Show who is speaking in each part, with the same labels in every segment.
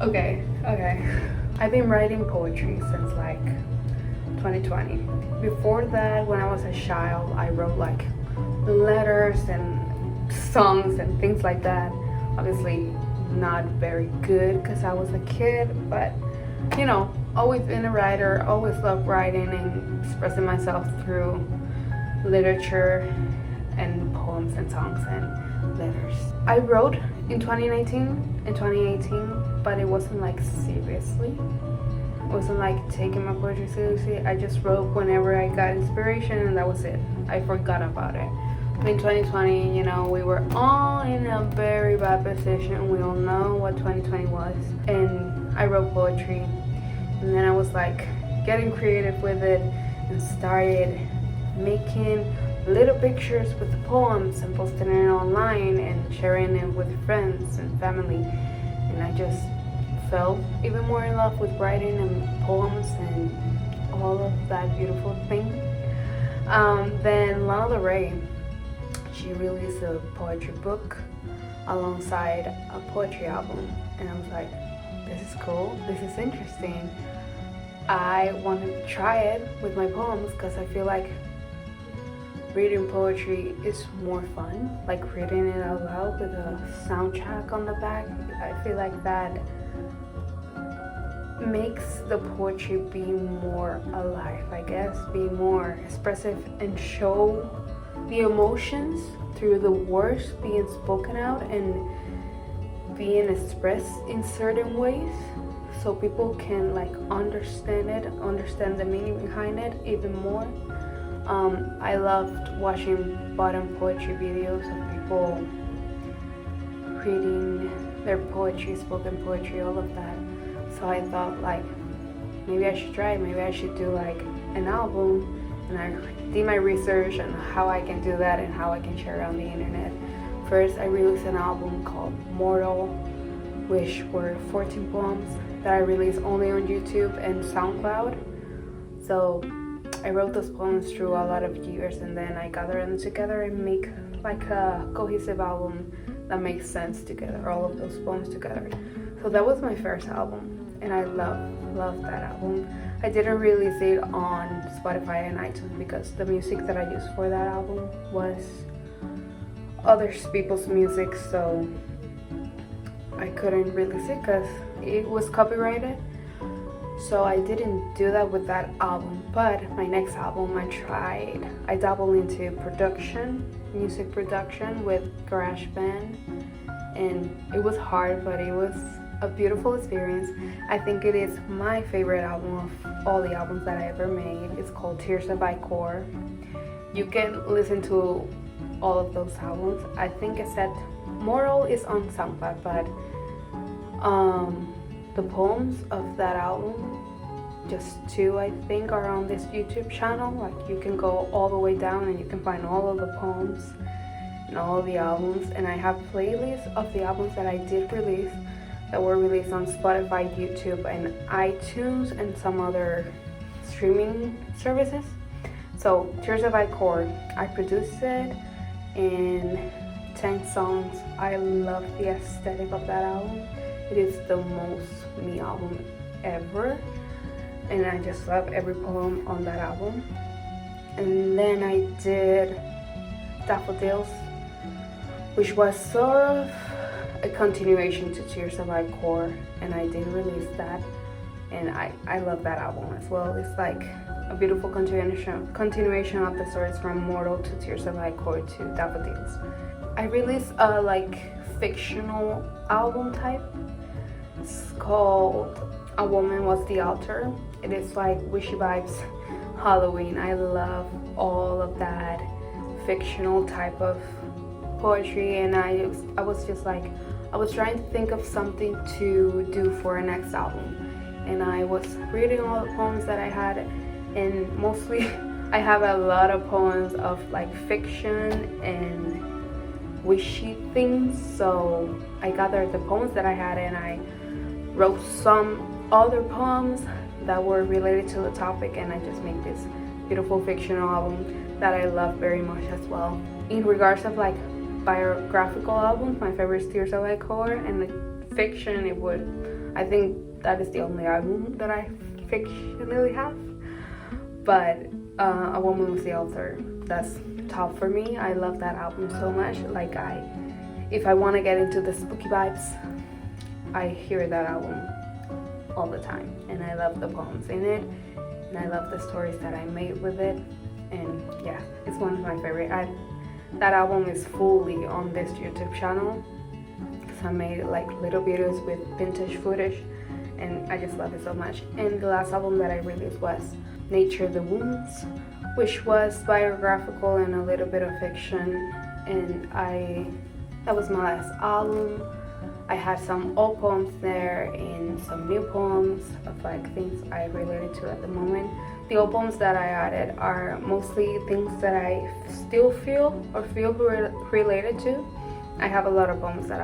Speaker 1: Okay. I've been writing poetry since like 2020. Before that, when I was a child, I wrote like letters and songs and things like that. Obviously, not very good because I was a kid, but you know, always been a writer, always loved writing and expressing myself through literature and poems and songs and letters. I wrote in 2019 and 2018, but it wasn't like seriously. It wasn't like taking my poetry seriously. I just wrote whenever I got inspiration and that was it. I forgot about it. In 2020, you know, we were all in a very bad position. We all know what 2020 was. And I wrote poetry. And then I was like getting creative with it and started making little pictures with the poems and posting it online and sharing it with friends and family. And I just fell even more in love with writing and poems and all of that beautiful thing. Then Lana Del Rey, she released a poetry book alongside a poetry album, and I was like, this is cool, this is interesting. I want to try it with my poems because I feel like reading poetry is more fun, like reading it out loud with a soundtrack on the back. I feel like that makes the poetry be more alive, I guess, be more expressive and show the emotions through the words being spoken out and being expressed in certain ways, so people can like understand it, understand the meaning behind it even more. I loved watching bottom poetry videos of people reading their poetry, spoken poetry, all of that. So I thought like maybe I should try it, maybe I should do like an album. And I did my research on how I can do that and how I can share it on the internet. First, I released an album called Mortal, which were 14 poems that I released only on YouTube and SoundCloud. So I wrote those poems through a lot of years, and then I gather them together and make like a cohesive album that makes sense together, all of those poems together. So that was my first album, and I love that album. I didn't release it on Spotify and iTunes because the music that I used for that album was other people's music, so I couldn't release it because it was copyrighted. So I didn't do that with that album. But my next album, I dabbled into production, music production with GarageBand, and it was hard, but it was a beautiful experience. I think it is my favorite album of all the albums that I ever made. It's called Tears of Core. You can listen to all of those albums. I think except Moral is on SoundCloud, but the poems of that album, just two I think, are on this YouTube channel. Like you can go all the way down and you can find all of the poems and all of the albums. And I have playlists of the albums that I did release that were released on Spotify, YouTube, and iTunes, and some other streaming services. So Tears of Core, I produced it in 10 songs. I love the aesthetic of that album. It is the most me album ever, and I just love every poem on that album. And then I did Daffodils, which was sort of a continuation to Tears of Core, and I did release that, and I love that album as well. It's like a beautiful continuation of the stories from Mortal to Tears of Core to Daffodils. I released a like fictional album type. It's called A Woman Was the Altar. It is like wishy vibes Halloween. I love all of that fictional type of poetry, and I was just like, I was trying to think of something to do for a next album, and I was reading all the poems that I had, and mostly I have a lot of poems of like fiction and wishy things. So I gathered the poems that I had and I wrote some other poems that were related to the topic, and I just made this beautiful fictional album that I love very much as well. In regards of like biographical albums, my favorite is Tears of Core, and the fiction, I think that is the only album that I fictionally have. But A Woman Was the Author, that's top for me. I love that album so much. Like, if I want to get into the spooky vibes, I hear that album all the time, and I love the poems in it, and I love the stories that I made with it, and yeah, it's one of my favorite. That album is fully on this YouTube channel, because I made like little videos with vintage footage, and I just love it so much. And the last album that I released was Nature the Wounds, which was biographical and a little bit of fiction, and that was my last album. I had some old poems there and some new poems of like things I related to at the moment. The old poems that I added are mostly things that I still feel related to. I have a lot of poems that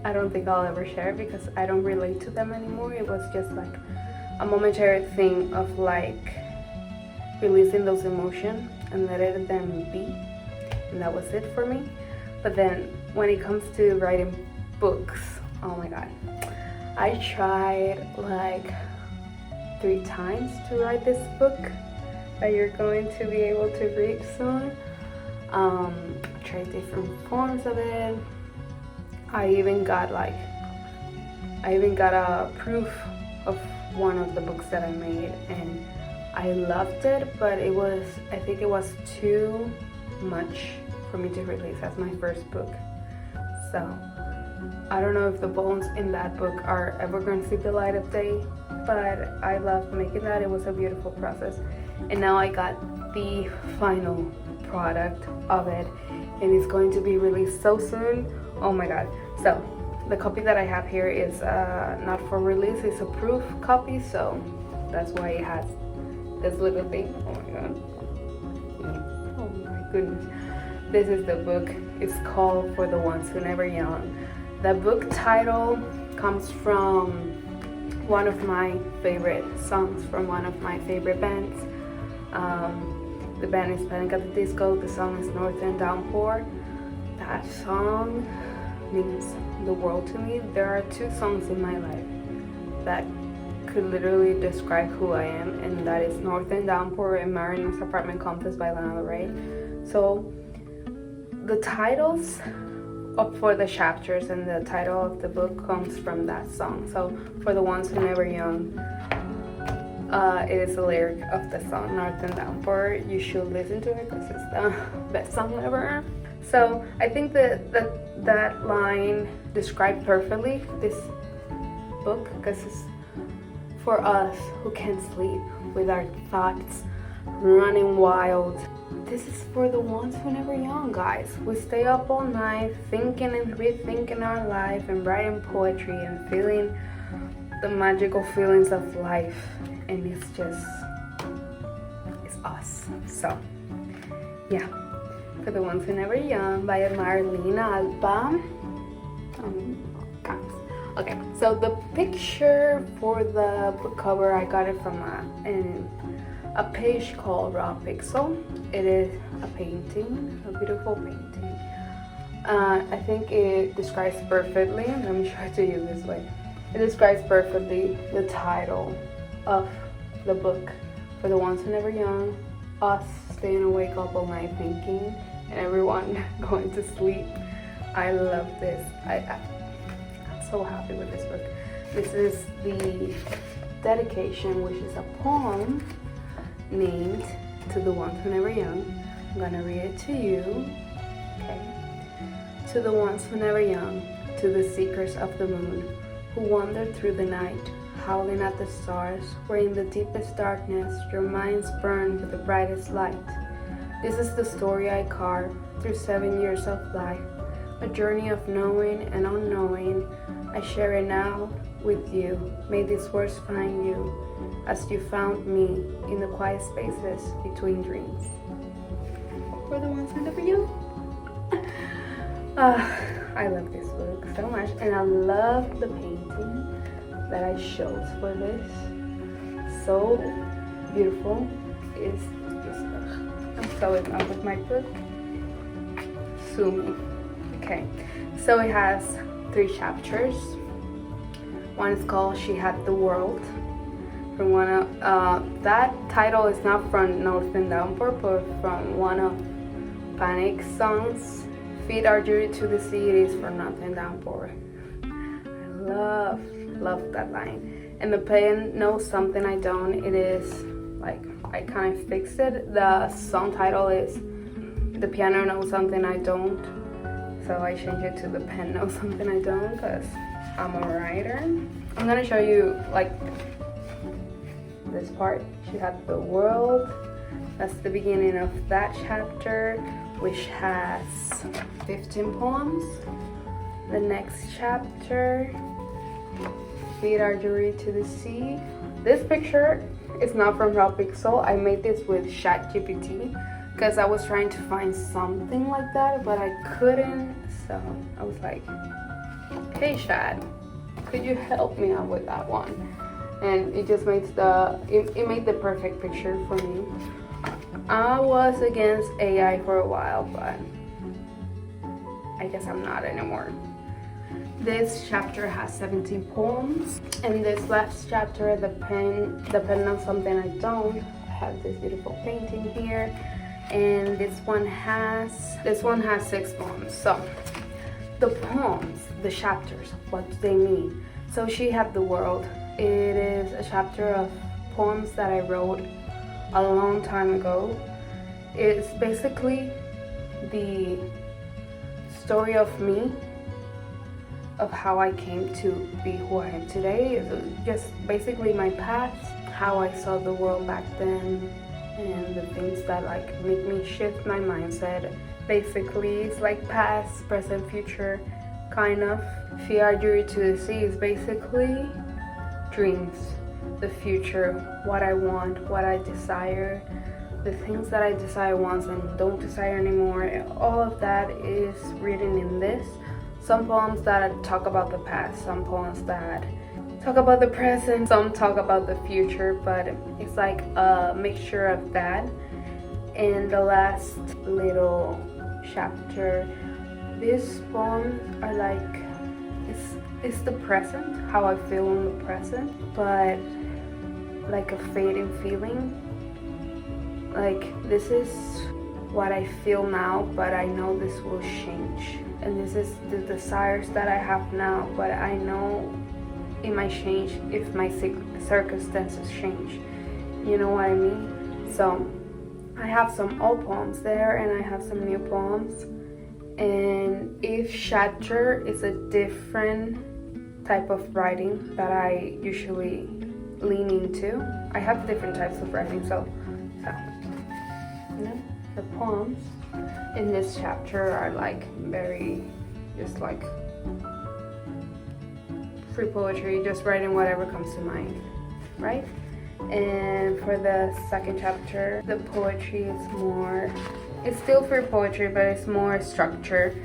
Speaker 1: I don't think I'll ever share because I don't relate to them anymore. It was just like a momentary thing of like releasing those emotions and letting them be, and that was it for me. But then when it comes to writing books, oh my god, I tried like 3 times to write this book that you're going to be able to read soon. I tried different forms of it. I even got a proof of one of the books that I made, and I loved it, but I think it was too much for me to release as my first book. So I don't know if the poems in that book are ever going to see the light of day, but I loved making that. It was a beautiful process, and now I got the final product of it, and it's going to be released so soon. Oh my god. So the copy that I have here is not for release, it's a proof copy, so that's why it has this little thing. Oh my god. Oh my goodness. This is the book. It's called For the Ones Who Never Yawn. The book title comes from one of my favorite songs from one of my favorite bands. The band is Panic at the Disco. The song is Northern Downpour. That song means the world to me. There are 2 songs in my life that could literally describe who I am, and that is Northern Downpour and Mariner's Apartment Complex by Lana Del Rey. So the titles for the chapters and the title of the book comes from that song. So For the Ones Who Never Yawn, it is the lyric of the song Northern Downpour. You should listen to it because it's the best song ever. So I think that line described perfectly this book, because it's for us who can't sleep with our thoughts running wild. This is for the ones who never yawn, guys. We stay up all night thinking and rethinking our life and writing poetry and feeling the magical feelings of life, and it's us. So yeah, For the Ones Who Never Yawn by Marlene Alba. Okay, so the picture for the book cover, I got it from a page called Raw Pixel. It is a painting, a beautiful painting. I think it describes perfectly, let me try to use this way. It describes perfectly the title of the book, For the Ones Who Never Yawn, us staying awake up all night thinking, and everyone going to sleep. I love this. I'm so happy with this book. This is the dedication, which is a poem named To the Ones Who Never Yawn. I'm gonna read it to you. Okay. To the ones who never yawn, to the seekers of the moon, who wander through the night, howling at the stars, where in the deepest darkness your minds burn with the brightest light. This is the story I carve through 7 years of life, a journey of knowing and unknowing. I share it now with you. May these words find you as you found me in the quiet spaces between dreams. For the ones who never yawn. I love this book so much, and I love the painting that I chose for this. So beautiful. It's just, I'm so in love with my book. Sue me. Okay, so it has 3 chapters. One is called She Had the World. From one of that title is not from Northern Downpour, but from one of Panic's songs. Feed Our Jury to the Sea. It is from Northern Downpour. I love that line. And the pen knows something I don't. It is like I kind of fixed it. The song title is The Piano Knows Something I Don't. So I changed it to The Pen Knows Something I Don't because I'm a writer. I'm gonna show you like this part. She Had the World. That's the beginning of that chapter, which has 15 poems. The next chapter, Feed Our Jury to the Sea. This picture is not from xoxo. I made this with ChatGPT because I was trying to find something like that, but I couldn't. So I was like, hey Chat, could you help me out with that one? And it just makes it made the perfect picture for me. I was against AI for a while, but I guess I'm not anymore. This chapter has 17 poems, and this last chapter, the pen knows something I don't. I have this beautiful painting here, and this one has 6 poems. So the poems, the chapters, what do they mean? So She Had the World. It is a chapter of poems that I wrote a long time ago. It's basically the story of me, of how I came to be who I am today. It's just basically my past, how I saw the world back then, and the things that like make me shift my mindset. Basically, it's like past, present, future, kind of. Feed Our Jury to the Sea is basically dreams, the future, what I want, what I desire, the things that I desire once and don't desire anymore. All of that is written in this. Some poems that talk about the past, some poems that talk about the present, some talk about the future, but it's like a mixture of that. And the last little chapter, these poems are like, it's the present, how I feel in the present, but like a fading feeling. Like, this is what I feel now, but I know this will change. And this is the desires that I have now, but I know it might change if my circumstances change. You know what I mean? So I have some old poems there, and I have some new poems. And each chapter is a different type of writing that I usually lean into. I have different types of writing, so you know, the poems in this chapter are like very just like free poetry, just writing whatever comes to mind, right? And for the second chapter, the poetry is more, it's still free poetry, but it's more structured,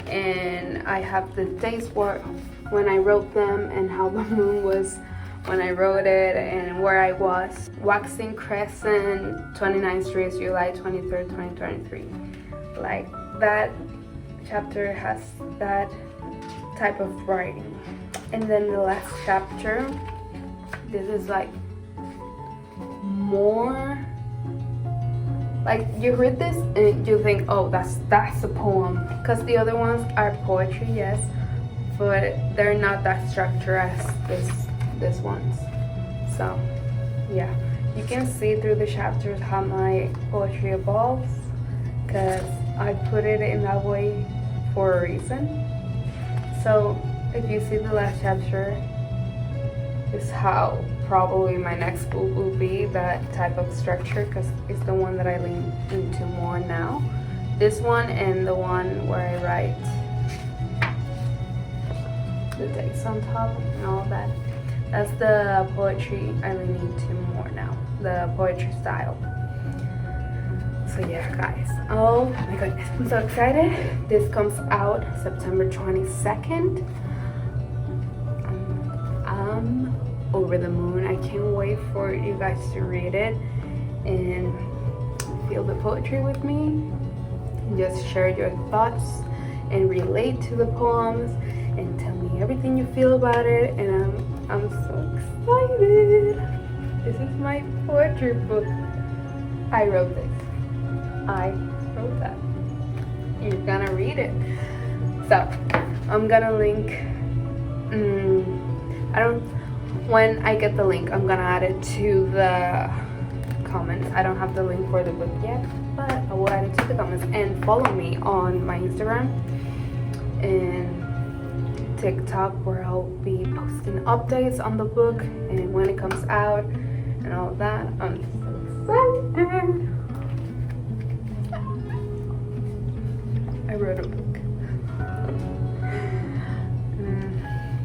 Speaker 1: and I have the days when I wrote them and how the moon was when I wrote it and where I was. Waxing Crescent, 29th Street, July 23rd, 2023. Like, that chapter has that type of writing. And then the last chapter, this is like more like, you read this and you think, oh, that's a poem, because the other ones are poetry, yes, but they're not that structured as this one's. So yeah, you can see through the chapters how my poetry evolves, because I put it in that way for a reason. So if you see the last chapter, is how probably my next book will be, that type of structure, because it's the one that I lean into more now. This one and the one where I write the text on top and all that. That's the poetry I lean into more now, the poetry style. So yeah, guys, oh my goodness, I'm so excited. This comes out September 22nd. I'm over the moon. I can't wait for you guys to read it and feel the poetry with me. Just share your thoughts and relate to the poems and tell me everything you feel about it. And I'm I'm so excited. This is my poetry book. I wrote this. I wrote that. You're gonna read it. So I'm gonna link. When I get the link, I'm gonna add it to the comments. I don't have the link for the book yet, but I will add it to the comments. And follow me on my Instagram and TikTok, where I'll be posting updates on the book and when it comes out and all that. I'm so excited. I wrote a book.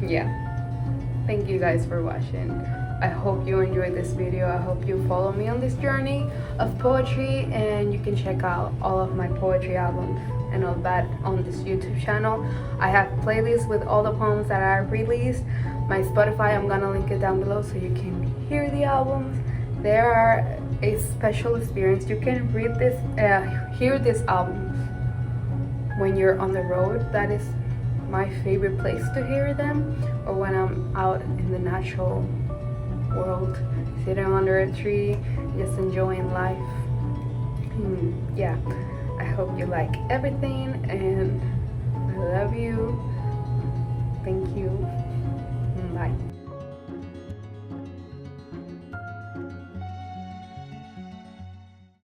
Speaker 1: Yeah. Thank you guys for watching. I hope you enjoyed this video. I hope you follow me on this journey of poetry, and you can check out all of my poetry albums and all that on this YouTube channel. I have playlists with all the poems that I released. My Spotify, I'm gonna link it down below so you can hear the albums. They are a special experience. You can read this, hear these albums when you're on the road. That is my favorite place to hear them, or when I'm out in the natural world, sitting under a tree, just enjoying life. Yeah, I hope you like everything, and